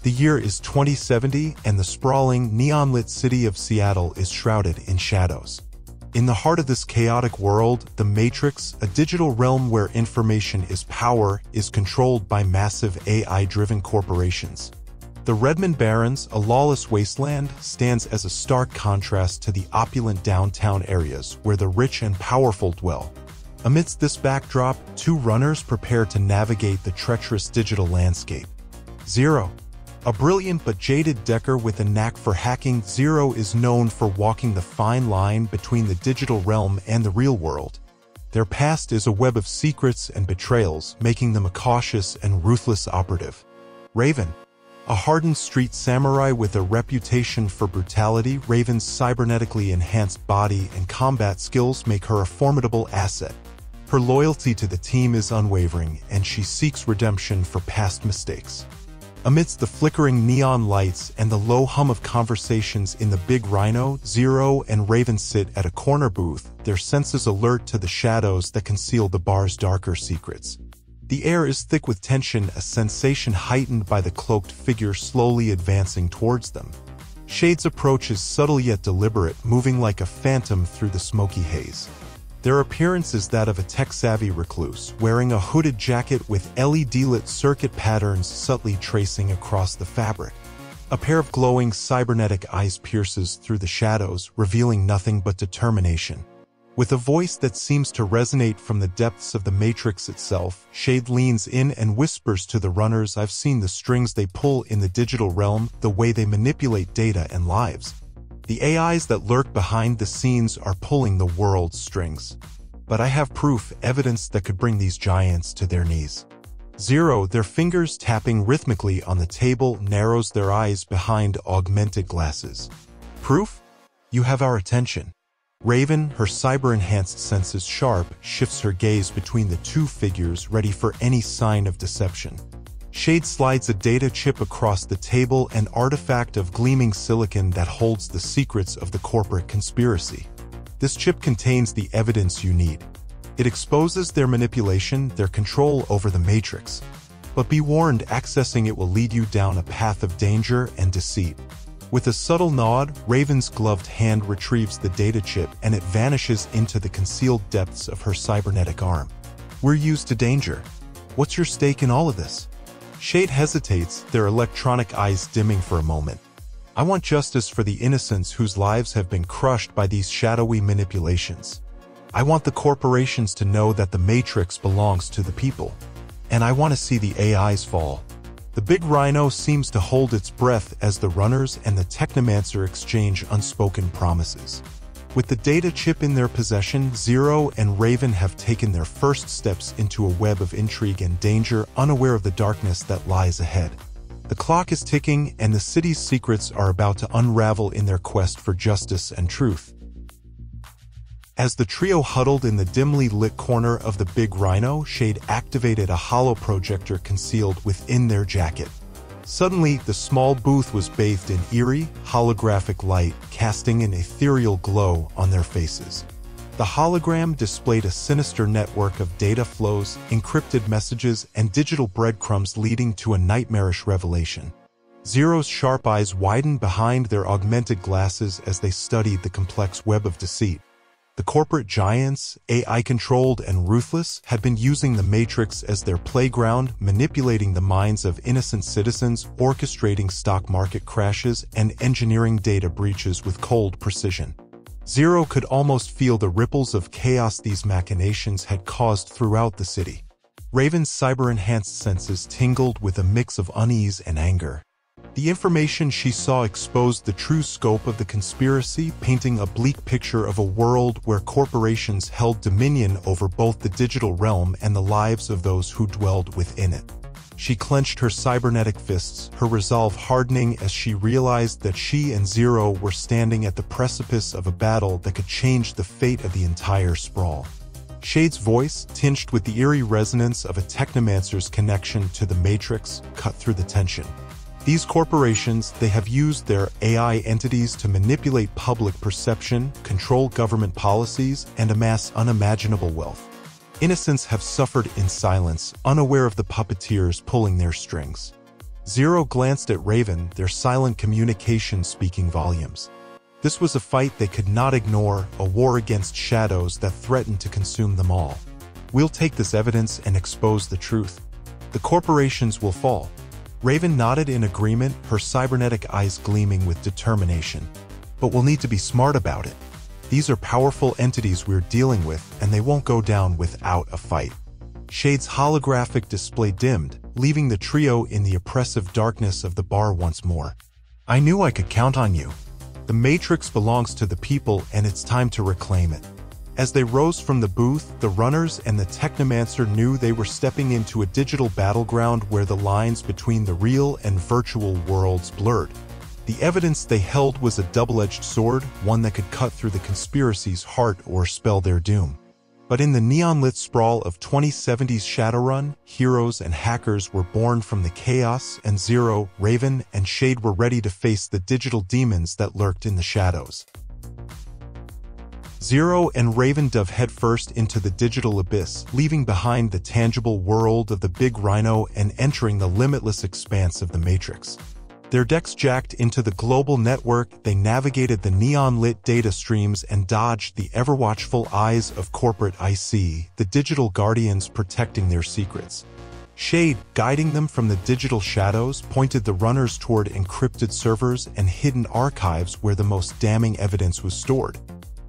The year is 2070, and the sprawling, neon-lit city of Seattle is shrouded in shadows. In the heart of this chaotic world, the Matrix, a digital realm where information is power, is controlled by massive AI-driven corporations. The Redmond Barrens, a lawless wasteland, stands as a stark contrast to the opulent downtown areas where the rich and powerful dwell. Amidst this backdrop, two runners prepare to navigate the treacherous digital landscape. Zero. A brilliant but jaded Decker with a knack for hacking, Zero is known for walking the fine line between the digital realm and the real world. Their past is a web of secrets and betrayals, making them a cautious and ruthless operative. Raven. A hardened street samurai with a reputation for brutality, Raven's cybernetically enhanced body and combat skills make her a formidable asset. Her loyalty to the team is unwavering, and she seeks redemption for past mistakes. Amidst the flickering neon lights and the low hum of conversations in the Big Rhino, Zero and Raven sit at a corner booth, their senses alert to the shadows that conceal the bar's darker secrets. The air is thick with tension, a sensation heightened by the cloaked figure slowly advancing towards them. Shade's approach is subtle yet deliberate, moving like a phantom through the smoky haze. Their appearance is that of a tech-savvy recluse, wearing a hooded jacket with LED-lit circuit patterns subtly tracing across the fabric. A pair of glowing cybernetic eyes pierces through the shadows, revealing nothing but determination. With a voice that seems to resonate from the depths of the Matrix itself, Shade leans in and whispers to the runners, "I've seen the strings they pull in the digital realm, the way they manipulate data and lives. The AIs that lurk behind the scenes are pulling the world's strings. But I have proof, evidence that could bring these giants to their knees." Zero, their fingers tapping rhythmically on the table, narrows their eyes behind augmented glasses. "Proof? You have our attention." Raven, her cyber-enhanced senses sharp, shifts her gaze between the two figures, ready for any sign of deception. Shade slides a data chip across the table, an artifact of gleaming silicon that holds the secrets of the corporate conspiracy. This chip contains the evidence you need. It exposes their manipulation, their control over the Matrix. But be warned, accessing it will lead you down a path of danger and deceit. With a subtle nod, Raven's gloved hand retrieves the data chip and it vanishes into the concealed depths of her cybernetic arm. "We're used to danger. What's your stake in all of this?" Shade hesitates, their electronic eyes dimming for a moment. "I want justice for the innocents whose lives have been crushed by these shadowy manipulations. I want the corporations to know that the Matrix belongs to the people. And I want to see the AIs fall." The Big Rhino seems to hold its breath as the runners and the Technomancer exchange unspoken promises. With the data chip in their possession, Zero and Raven have taken their first steps into a web of intrigue and danger, unaware of the darkness that lies ahead. The clock is ticking, and the city's secrets are about to unravel in their quest for justice and truth. As the trio huddled in the dimly lit corner of the Big Rhino, Shade activated a holo projector concealed within their jacket. Suddenly, the small booth was bathed in eerie, holographic light, casting an ethereal glow on their faces. The hologram displayed a sinister network of data flows, encrypted messages, and digital breadcrumbs leading to a nightmarish revelation. Zero's sharp eyes widened behind their augmented glasses as they studied the complex web of deceit. The corporate giants, AI-controlled and ruthless, had been using the Matrix as their playground, manipulating the minds of innocent citizens, orchestrating stock market crashes, and engineering data breaches with cold precision. Zero could almost feel the ripples of chaos these machinations had caused throughout the city. Raven's cyber-enhanced senses tingled with a mix of unease and anger. The information she saw exposed the true scope of the conspiracy, painting a bleak picture of a world where corporations held dominion over both the digital realm and the lives of those who dwelled within it. She clenched her cybernetic fists, her resolve hardening as she realized that she and Zero were standing at the precipice of a battle that could change the fate of the entire sprawl. Shade's voice, tinged with the eerie resonance of a technomancer's connection to the Matrix, cut through the tension. These corporations, they have used their AI entities to manipulate public perception, control government policies, and amass unimaginable wealth. Innocents have suffered in silence, unaware of the puppeteers pulling their strings. Zero glanced at Raven, their silent communication speaking volumes. This was a fight they could not ignore, a war against shadows that threatened to consume them all. We'll take this evidence and expose the truth. The corporations will fall. Raven nodded in agreement, her cybernetic eyes gleaming with determination. But we'll need to be smart about it. These are powerful entities we're dealing with, and they won't go down without a fight. Shade's holographic display dimmed, leaving the trio in the oppressive darkness of the bar once more. I knew I could count on you. The Matrix belongs to the people, and it's time to reclaim it. As they rose from the booth, the runners and the Technomancer knew they were stepping into a digital battleground where the lines between the real and virtual worlds blurred. The evidence they held was a double-edged sword, one that could cut through the conspiracy's heart or spell their doom. But in the neon-lit sprawl of 2070's Shadowrun, heroes and hackers were born from the chaos, and Zero, Raven, and Shade were ready to face the digital demons that lurked in the shadows. Zero and Raven dove headfirst into the digital abyss, leaving behind the tangible world of the Big Rhino and entering the limitless expanse of the Matrix. Their decks jacked into the global network, they navigated the neon-lit data streams and dodged the ever-watchful eyes of corporate IC, the digital guardians protecting their secrets. Shade, guiding them from the digital shadows, pointed the runners toward encrypted servers and hidden archives where the most damning evidence was stored.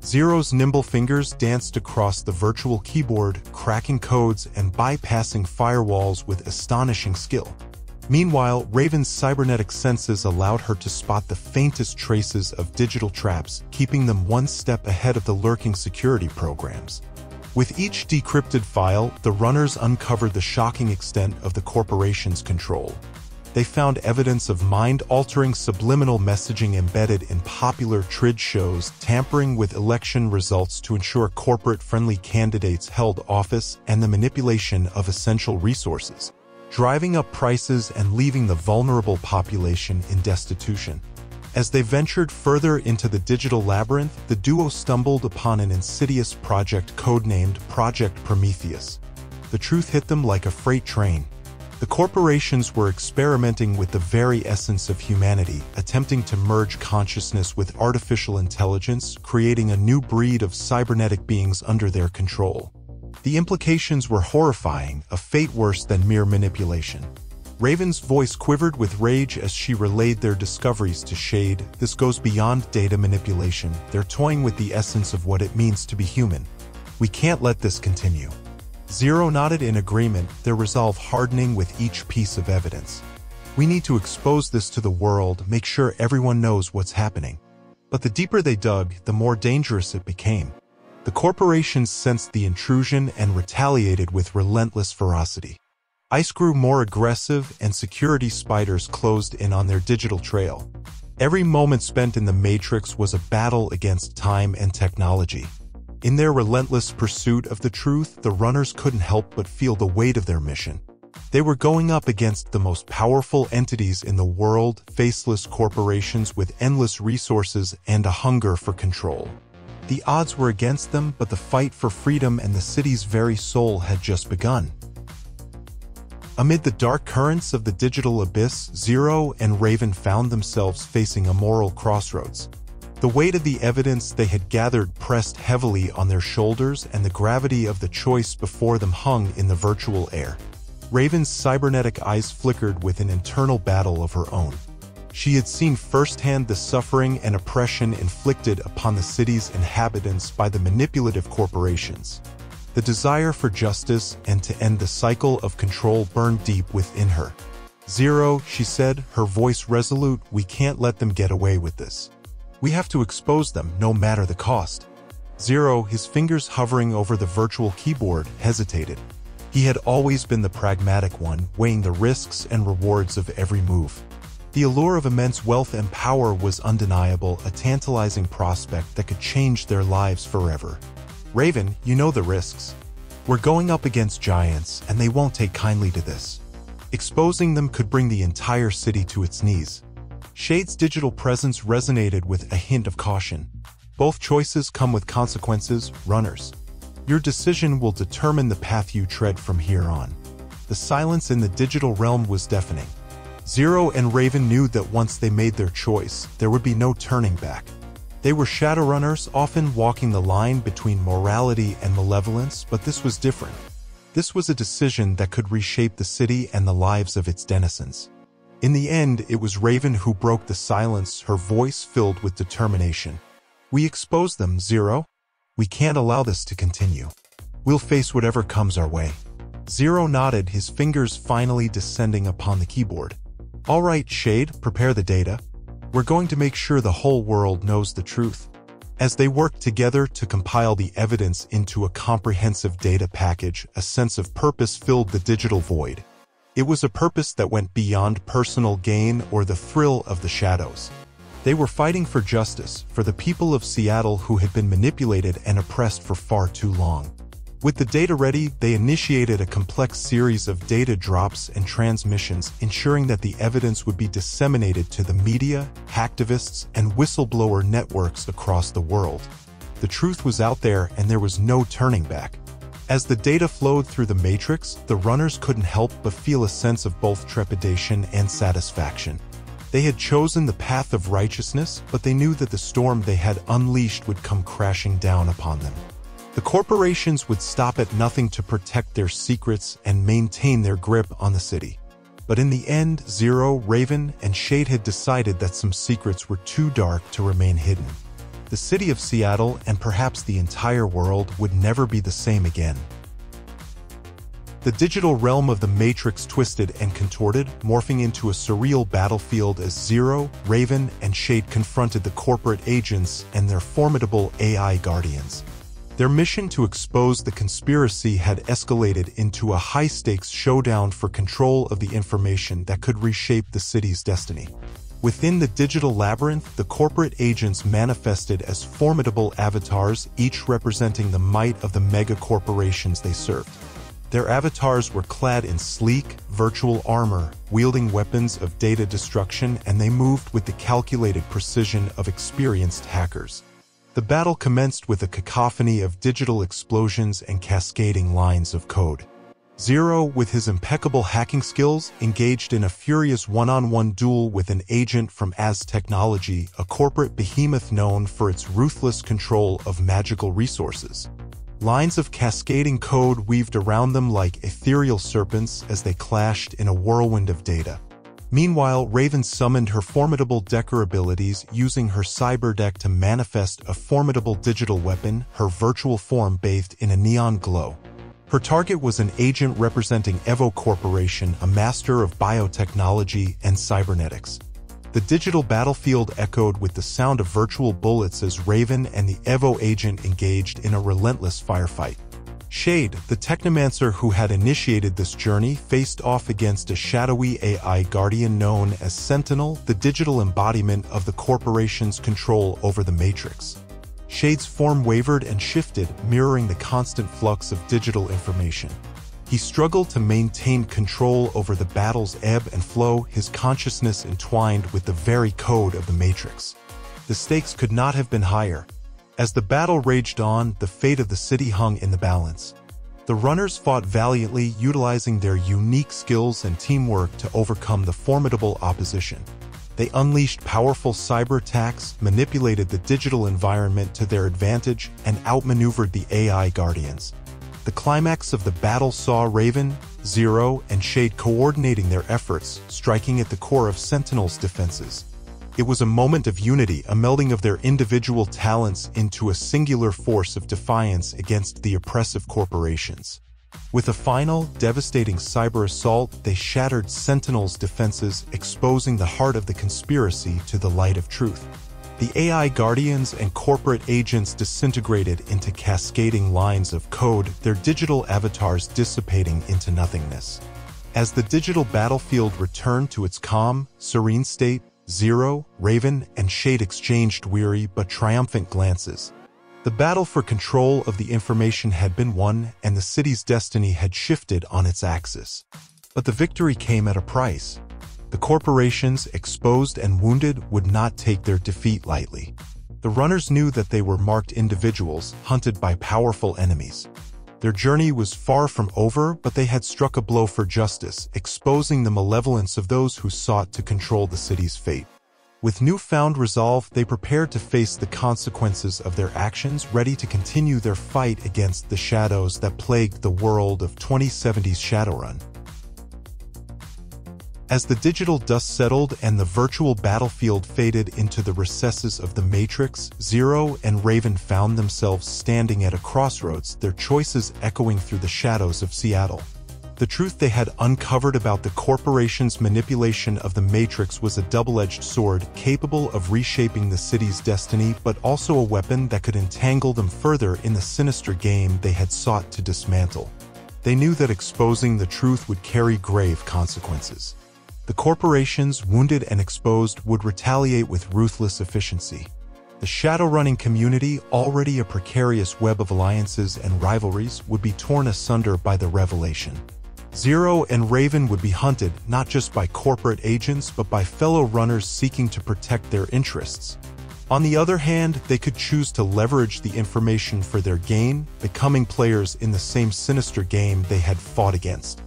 Zero's nimble fingers danced across the virtual keyboard, cracking codes and bypassing firewalls with astonishing skill. Meanwhile, Raven's cybernetic senses allowed her to spot the faintest traces of digital traps, keeping them one step ahead of the lurking security programs. With each decrypted file, the runners uncovered the shocking extent of the corporation's control. They found evidence of mind-altering subliminal messaging embedded in popular trade shows, tampering with election results to ensure corporate-friendly candidates held office, and the manipulation of essential resources, driving up prices and leaving the vulnerable population in destitution. As they ventured further into the digital labyrinth, the duo stumbled upon an insidious project codenamed Project Prometheus. The truth hit them like a freight train. The corporations were experimenting with the very essence of humanity, attempting to merge consciousness with artificial intelligence, creating a new breed of cybernetic beings under their control. The implications were horrifying, a fate worse than mere manipulation. Raven's voice quivered with rage as she relayed their discoveries to Shade. This goes beyond data manipulation. They're toying with the essence of what it means to be human. We can't let this continue. Zero nodded in agreement, their resolve hardening with each piece of evidence. We need to expose this to the world, make sure everyone knows what's happening. But the deeper they dug, the more dangerous it became. The corporations sensed the intrusion and retaliated with relentless ferocity. ICE grew more aggressive, and security spiders closed in on their digital trail. Every moment spent in the Matrix was a battle against time and technology. In their relentless pursuit of the truth, the runners couldn't help but feel the weight of their mission. They were going up against the most powerful entities in the world, faceless corporations with endless resources and a hunger for control. The odds were against them, but the fight for freedom and the city's very soul had just begun. Amid the dark currents of the digital abyss, Zero and Raven found themselves facing a moral crossroads. The weight of the evidence they had gathered pressed heavily on their shoulders, and the gravity of the choice before them hung in the virtual air. Raven's cybernetic eyes flickered with an internal battle of her own. She had seen firsthand the suffering and oppression inflicted upon the city's inhabitants by the manipulative corporations. The desire for justice and to end the cycle of control burned deep within her. Zero, she said, her voice resolute, we can't let them get away with this. We have to expose them, no matter the cost. Zero, his fingers hovering over the virtual keyboard, hesitated. He had always been the pragmatic one, weighing the risks and rewards of every move. The allure of immense wealth and power was undeniable, a tantalizing prospect that could change their lives forever. Raven, you know the risks. We're going up against giants, and they won't take kindly to this. Exposing them could bring the entire city to its knees. Shade's digital presence resonated with a hint of caution. Both choices come with consequences, runners. Your decision will determine the path you tread from here on. The silence in the digital realm was deafening. Zero and Raven knew that once they made their choice, there would be no turning back. They were Shadowrunners, often walking the line between morality and malevolence, but this was different. This was a decision that could reshape the city and the lives of its denizens. In the end, it was Raven who broke the silence, her voice filled with determination. "We exposed them, Zero. We can't allow this to continue. We'll face whatever comes our way." Zero nodded, his fingers finally descending upon the keyboard. "All right, Shade, prepare the data. We're going to make sure the whole world knows the truth." As they worked together to compile the evidence into a comprehensive data package, a sense of purpose filled the digital void. It was a purpose that went beyond personal gain or the thrill of the shadows. They were fighting for justice, for the people of Seattle who had been manipulated and oppressed for far too long. With the data ready, they initiated a complex series of data drops and transmissions, ensuring that the evidence would be disseminated to the media, hacktivists, and whistleblower networks across the world. The truth was out there, and there was no turning back. As the data flowed through the matrix, the runners couldn't help but feel a sense of both trepidation and satisfaction. They had chosen the path of righteousness, but they knew that the storm they had unleashed would come crashing down upon them. The corporations would stop at nothing to protect their secrets and maintain their grip on the city. But in the end, Zero, Raven, and Shade had decided that some secrets were too dark to remain hidden. The city of Seattle, and perhaps the entire world, would never be the same again. The digital realm of the Matrix twisted and contorted, morphing into a surreal battlefield as Zero, Raven, and Shade confronted the corporate agents and their formidable AI guardians. Their mission to expose the conspiracy had escalated into a high-stakes showdown for control of the information that could reshape the city's destiny. Within the digital labyrinth, the corporate agents manifested as formidable avatars, each representing the might of the mega-corporations they served. Their avatars were clad in sleek, virtual armor, wielding weapons of data destruction, and they moved with the calculated precision of experienced hackers. The battle commenced with a cacophony of digital explosions and cascading lines of code. Zero, with his impeccable hacking skills, engaged in a furious one-on-one duel with an agent from Az Technology, a corporate behemoth known for its ruthless control of magical resources. Lines of cascading code weaved around them like ethereal serpents as they clashed in a whirlwind of data. Meanwhile, Raven summoned her formidable Decker abilities, using her cyber deck to manifest a formidable digital weapon, her virtual form bathed in a neon glow. Her target was an agent representing Evo Corporation, a master of biotechnology and cybernetics. The digital battlefield echoed with the sound of virtual bullets as Raven and the Evo agent engaged in a relentless firefight. Shade, the Technomancer who had initiated this journey, faced off against a shadowy AI guardian known as Sentinel, the digital embodiment of the corporation's control over the Matrix. Shade's form wavered and shifted, mirroring the constant flux of digital information. He struggled to maintain control over the battle's ebb and flow, his consciousness entwined with the very code of the Matrix. The stakes could not have been higher. As the battle raged on, the fate of the city hung in the balance. The runners fought valiantly, utilizing their unique skills and teamwork to overcome the formidable opposition. They unleashed powerful cyber attacks, manipulated the digital environment to their advantage, and outmaneuvered the AI guardians. The climax of the battle saw Raven, Zero, and Shade coordinating their efforts, striking at the core of Sentinel's defenses. It was a moment of unity, a melding of their individual talents into a singular force of defiance against the oppressive corporations. With a final, devastating cyber assault, they shattered Sentinel's defenses, exposing the heart of the conspiracy to the light of truth. The AI guardians and corporate agents disintegrated into cascading lines of code, their digital avatars dissipating into nothingness. As the digital battlefield returned to its calm, serene state, Zero, Raven, and Shade exchanged weary but triumphant glances. The battle for control of the information had been won, and the city's destiny had shifted on its axis. But the victory came at a price. The corporations, exposed and wounded, would not take their defeat lightly. The runners knew that they were marked individuals, hunted by powerful enemies. Their journey was far from over, but they had struck a blow for justice, exposing the malevolence of those who sought to control the city's fate. With newfound resolve, they prepared to face the consequences of their actions, ready to continue their fight against the shadows that plagued the world of 2070's Shadowrun. As the digital dust settled and the virtual battlefield faded into the recesses of the Matrix, Zero and Raven found themselves standing at a crossroads, their choices echoing through the shadows of Seattle. The truth they had uncovered about the corporation's manipulation of the Matrix was a double-edged sword capable of reshaping the city's destiny, but also a weapon that could entangle them further in the sinister game they had sought to dismantle. They knew that exposing the truth would carry grave consequences. The corporations, wounded and exposed, would retaliate with ruthless efficiency. The Shadowrunning community, already a precarious web of alliances and rivalries, would be torn asunder by the revelation. Zero and Raven would be hunted not just by corporate agents but by fellow runners seeking to protect their interests. On the other hand, they could choose to leverage the information for their gain, becoming players in the same sinister game they had fought against.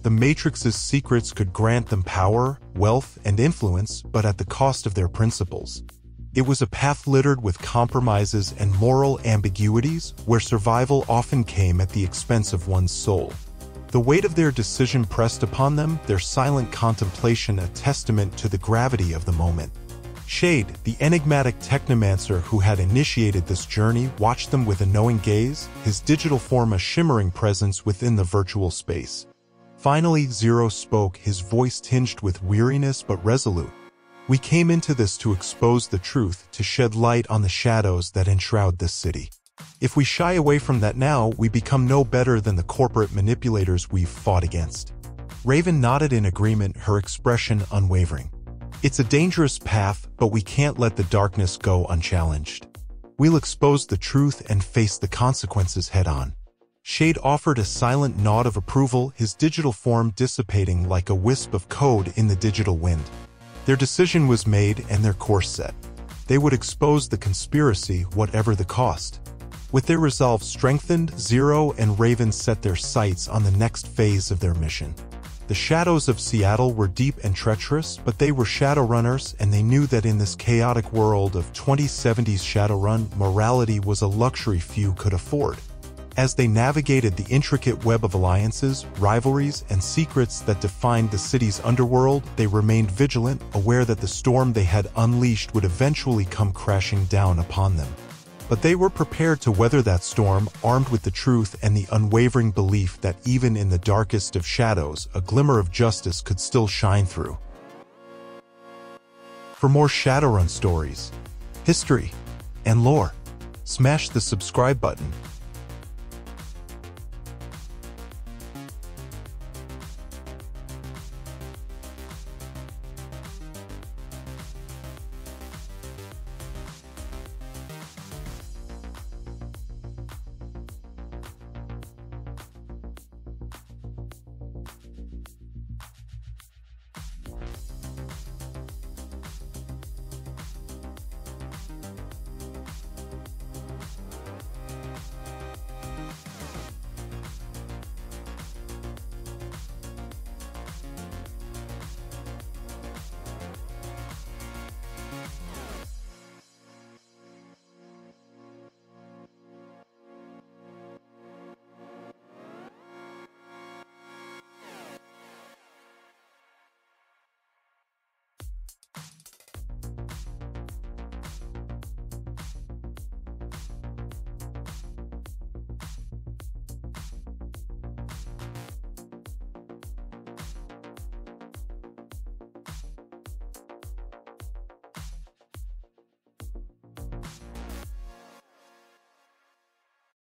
The Matrix's secrets could grant them power, wealth, and influence, but at the cost of their principles. It was a path littered with compromises and moral ambiguities, where survival often came at the expense of one's soul. The weight of their decision pressed upon them, their silent contemplation a testament to the gravity of the moment. Shade, the enigmatic technomancer who had initiated this journey, watched them with a knowing gaze, his digital form a shimmering presence within the virtual space. Finally, Zero spoke, his voice tinged with weariness but resolute. "We came into this to expose the truth, to shed light on the shadows that enshroud this city. If we shy away from that now, we become no better than the corporate manipulators we've fought against." Raven nodded in agreement, her expression unwavering. "It's a dangerous path, but we can't let the darkness go unchallenged. We'll expose the truth and face the consequences head-on." Shade offered a silent nod of approval, his digital form dissipating like a wisp of code in the digital wind. Their decision was made and their course set. They would expose the conspiracy, whatever the cost. With their resolve strengthened, Zero and Raven set their sights on the next phase of their mission. The shadows of Seattle were deep and treacherous, but they were Shadowrunners, and they knew that in this chaotic world of 2070's Shadowrun, morality was a luxury few could afford. As they navigated the intricate web of alliances, rivalries, and secrets that defined the city's underworld, they remained vigilant, aware that the storm they had unleashed would eventually come crashing down upon them. But they were prepared to weather that storm, armed with the truth and the unwavering belief that even in the darkest of shadows, a glimmer of justice could still shine through. For more Shadowrun stories, history, and lore, smash the subscribe button